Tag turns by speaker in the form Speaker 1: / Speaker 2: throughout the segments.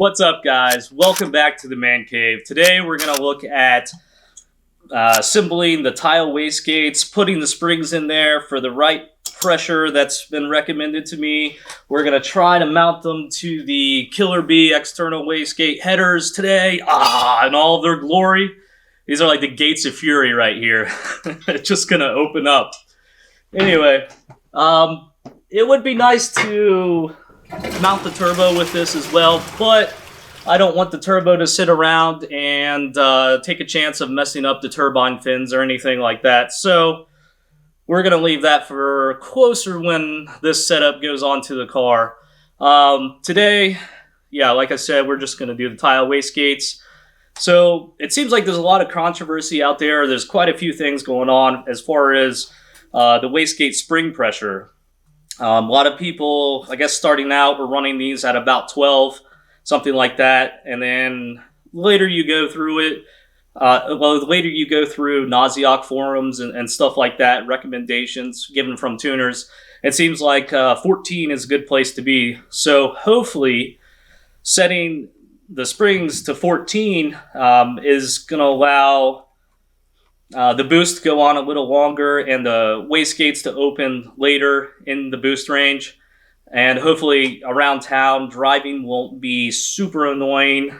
Speaker 1: What's up, guys? Welcome back to the Man Cave. Today we're going to look at assembling the Tial Wastegates, putting the springs in there for the right pressure that's been recommended to me. We're going to try to mount them to the Killer Bee external wastegate headers today, in all of their glory. These are like the gates of fury right here. It's just going to open up. Anyway, it would be nice to mount the turbo with this as well, but I don't want the turbo to sit around and take a chance of messing up the turbine fins or anything like that. So we're going to leave that for closer when this setup goes onto the car. Today, like I said, we're just going to do the Tial Wastegates. So it seems like there's a lot of controversy out there. There's quite a few things going on as far as the wastegate spring pressure. A lot of people, I guess starting out, were running these at about 12, something like that. And then later you go through it, later you go through Naziok forums and stuff like that, recommendations given from tuners. It seems like 14 is a good place to be. So hopefully setting the springs to 14 is going to allow the boost to go on a little longer and the wastegates to open later in the boost range. And hopefully around town, driving won't be super annoying,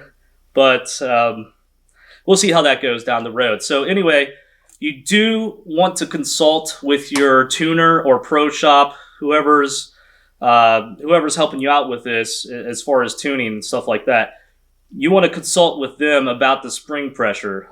Speaker 1: but we'll see how that goes down the road. So anyway, you do want to consult with your tuner or pro shop, whoever's helping you out with this as far as tuning and stuff like that. You want to consult with them about the spring pressure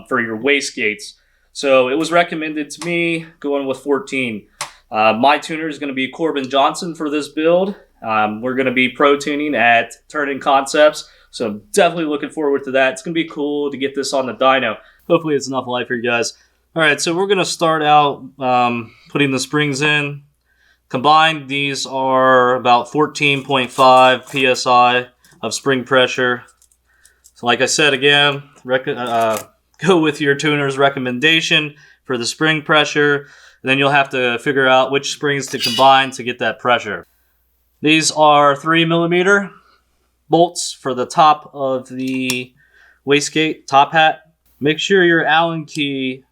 Speaker 1: for your wastegates. So it was recommended to me going with 14. My tuner is going to be Corbin Johnson for this build. We're going to be pro tuning at Turning Concepts. So I'm definitely looking forward to that. It's going to be cool to get this on the dyno. Hopefully it's enough light for you guys. All right, so we're going to start out putting the springs in. Combined, these are about 14.5 PSI of spring pressure. So like I said again, go with your tuner's recommendation for the spring pressure. And then you'll have to figure out which springs to combine to get that pressure. These are 3mm bolts for the top of the wastegate top hat. Make sure your Allen key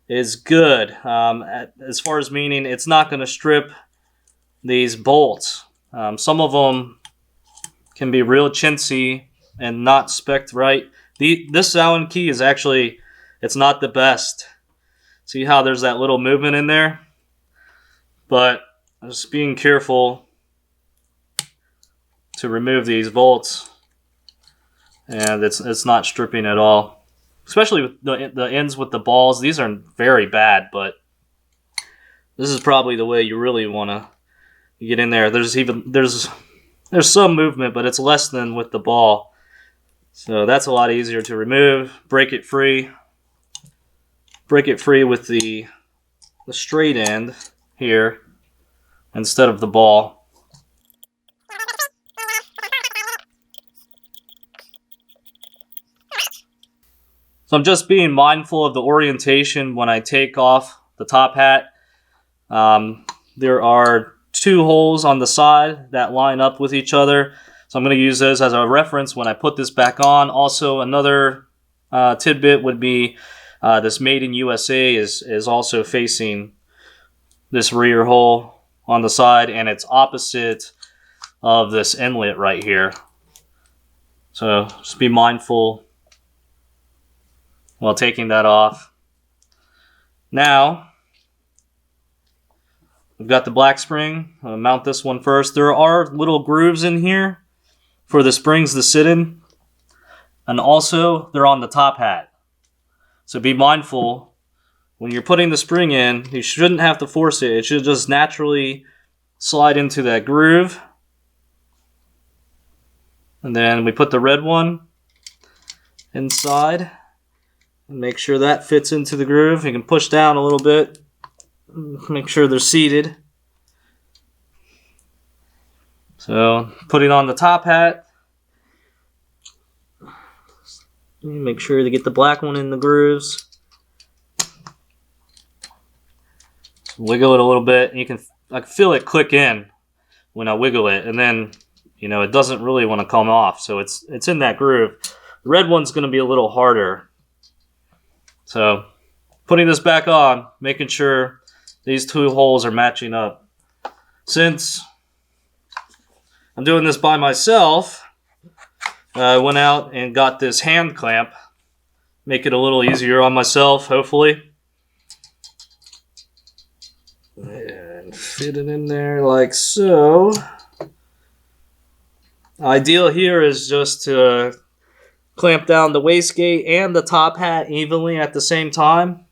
Speaker 1: is good. As far as meaning, it's not going to strip these bolts. Some of them can be real chintzy and not spec'd right. This Allen key is actually, it's not the best. See how there's that little movement in there? But just being careful to remove these bolts. And it's not stripping at all. Especially with the ends with the balls. These are very bad, but this is probably the way you really want to get in there. There's some movement, but it's less than with the ball. So that's a lot easier to remove. Break it free. Break it free with the straight end here instead of the ball. So I'm just being mindful of the orientation when I take off the top hat. There are two holes on the side that line up with each other. So I'm going to use those as a reference when I put this back on. Also, another tidbit would be this Made in USA is also facing this rear hole on the side, and it's opposite of this inlet right here. So just be mindful while taking that off. Now, we've got the black spring. I'll mount this one first. There are little grooves in here for the springs to sit in, and also they're on the top hat. So be mindful when you're putting the spring in. You shouldn't have to force it. It should just naturally slide into that groove. And then we put the red one inside and make sure that fits into the groove. You can push down a little bit, make sure they're seated. So putting on the top hat, make sure to get the black one in the grooves. Wiggle it a little bit, and I can feel it click in when I wiggle it, and then you know, it doesn't really want to come off. So it's in that groove. The red one's going to be a little harder. So putting this back on, making sure these two holes are matching up. Since I'm doing this by myself, I went out and got this hand clamp. Make it a little easier on myself, hopefully. And fit it in there like so. Ideal here is just to clamp down the wastegate and the top hat evenly at the same time.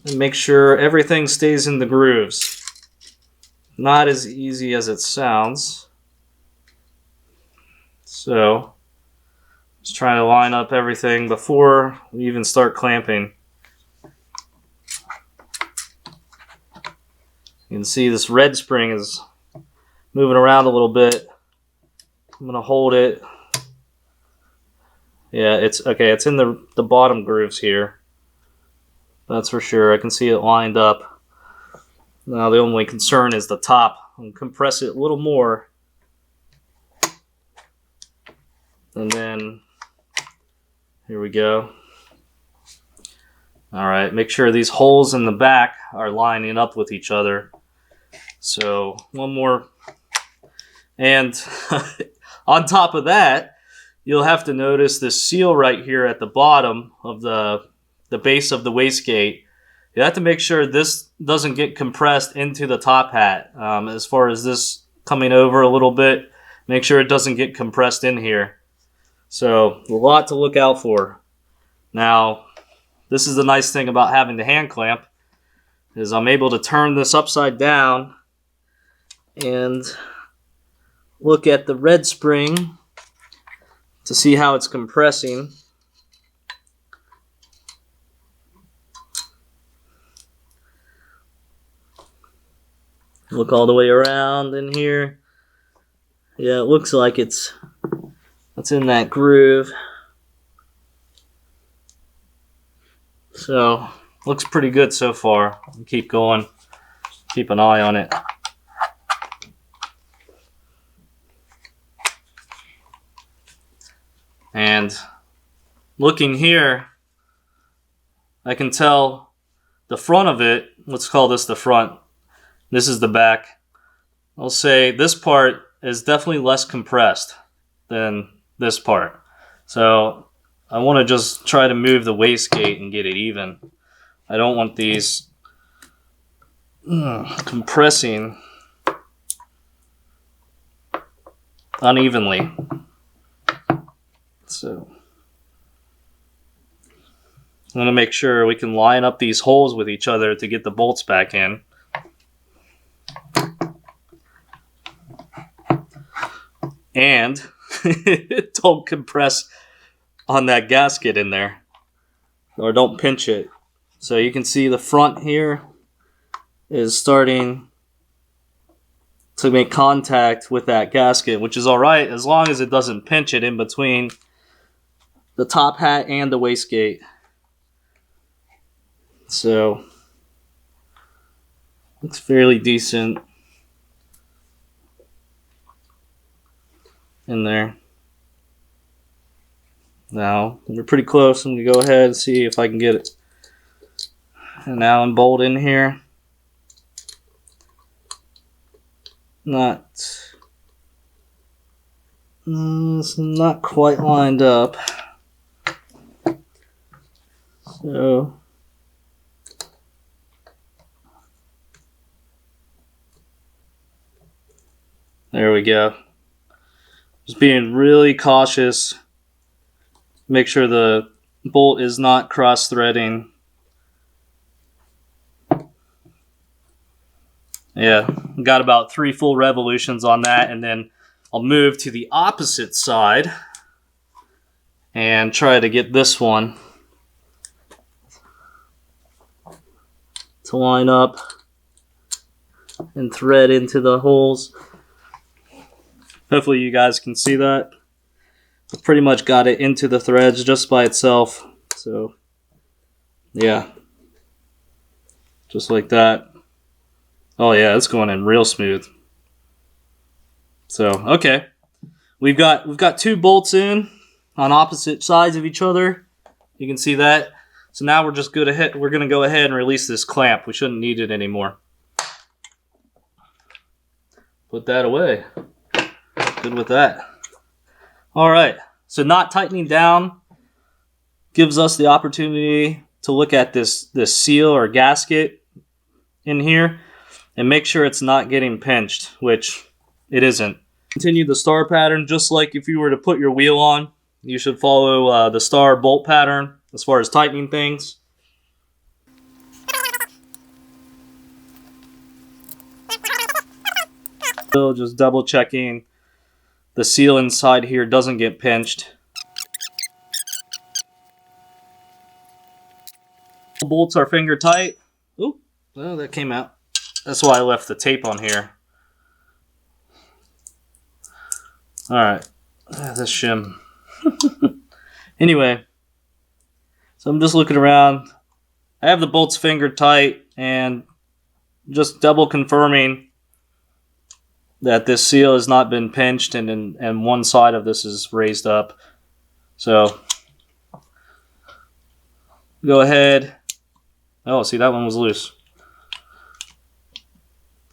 Speaker 1: And make sure everything stays in the grooves. Not as easy as it sounds. So, just trying to line up everything before we even start clamping. You can see this red spring is moving around a little bit. I'm going to hold it. Yeah, it's okay. It's in the bottom grooves here. That's for sure. I can see it lined up. Now the only concern is the top. I'll compress it a little more. And then, here we go. Alright, make sure these holes in the back are lining up with each other. So, one more. And on top of that, you'll have to notice this seal right here at the bottom of the base of the wastegate. You have to make sure this doesn't get compressed into the top hat. As far as this coming over a little bit, make sure it doesn't get compressed in here. So, a lot to look out for. Now, this is the nice thing about having the hand clamp, is I'm able to turn this upside down and look at the red spring to see how it's compressing. Look all the way around in here. Yeah, it looks like it's in that groove. So, looks pretty good so far. Keep going. Keep an eye on it. And looking here, I can tell the front of it, let's call this the front. This is the back. I'll say this part is definitely less compressed than this part. So I want to just try to move the wastegate and get it even. I don't want these compressing unevenly. So I'm going to make sure we can line up these holes with each other to get the bolts back in. And don't compress on that gasket in there, or don't pinch it. So you can see the front here is starting to make contact with that gasket, which is alright as long as it doesn't pinch it in between the top hat and the wastegate. So looks fairly decent in there. Now, we're pretty close. I'm going to go ahead and see if I can get it. An Allen bolt in here. It's not quite lined up. So, there we go. Just being really cautious. Make sure the bolt is not cross-threading. Yeah, got about 3 full revolutions on that, and then I'll move to the opposite side and try to get this one to line up and thread into the holes. Hopefully you guys can see that. I've pretty much got it into the threads just by itself. So, yeah. Just like that. Oh yeah, it's going in real smooth. So, okay. We've got 2 bolts in on opposite sides of each other. You can see that. So now we're just good ahead. We're going to go ahead and release this clamp. We shouldn't need it anymore. Put that away. Good with that. All right. So not tightening down gives us the opportunity to look at this seal or gasket in here and make sure it's not getting pinched, which it isn't. Continue the star pattern, just like if you were to put your wheel on. You should follow the star bolt pattern as far as tightening things. Still just double checking the seal inside here doesn't get pinched. Bolts are finger tight. Ooh, well, that came out. That's why I left the tape on here. Alright, this shim. Anyway, so I'm just looking around. I have the bolts finger tight and just double confirming that this seal has not been pinched and one side of this is raised up. So go ahead. Oh, see, that one was loose.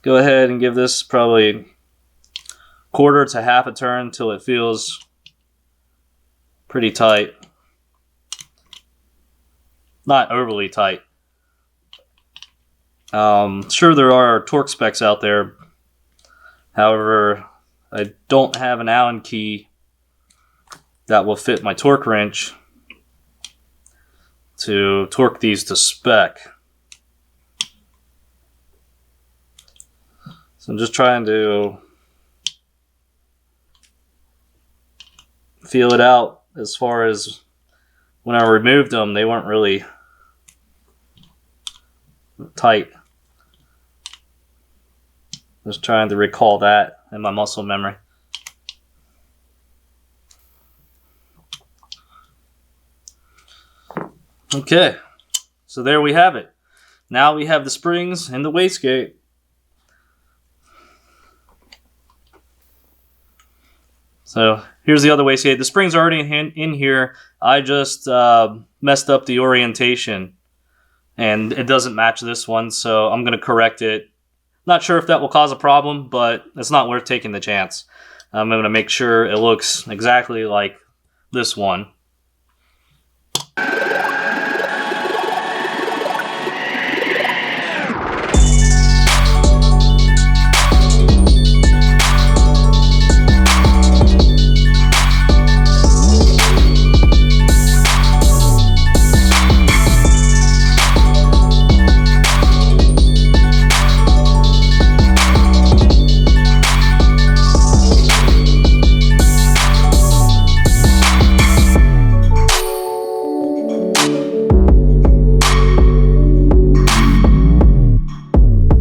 Speaker 1: Go ahead and give this probably quarter to half a turn till it feels pretty tight. Not overly tight. Sure, there are torque specs out there. However, I don't have an Allen key that will fit my torque wrench to torque these to spec. So I'm just trying to feel it out. As far as when I removed them, they weren't really tight. Just trying to recall that in my muscle memory. Okay, so there we have it. Now we have the springs and the wastegate. So here's the other wastegate. The springs are already in here. I just messed up the orientation and it doesn't match this one, so I'm going to correct it. Not sure if that will cause a problem, but it's not worth taking the chance. I'm going to make sure it looks exactly like this one.